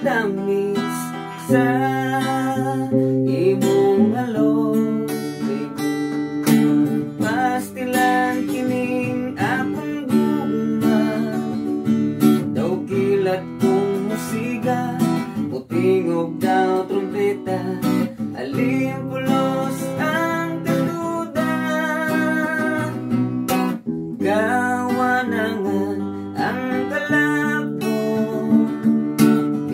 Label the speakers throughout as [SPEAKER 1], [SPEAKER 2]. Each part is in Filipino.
[SPEAKER 1] tamis sa imong halong pastilan kining akong gugma daw kilat kong musiga putingog daw trumpeta aling pulos ang kaduda kawanangan ang kalabno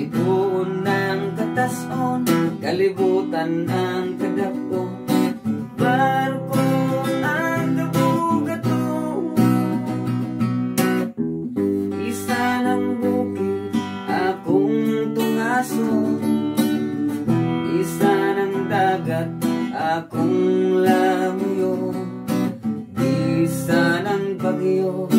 [SPEAKER 1] ituon ng katason kalibutan ang kadako barko ang kabugato isa ng bukid akong tungason isa ng dagat akong lamuyo isa ng bagyo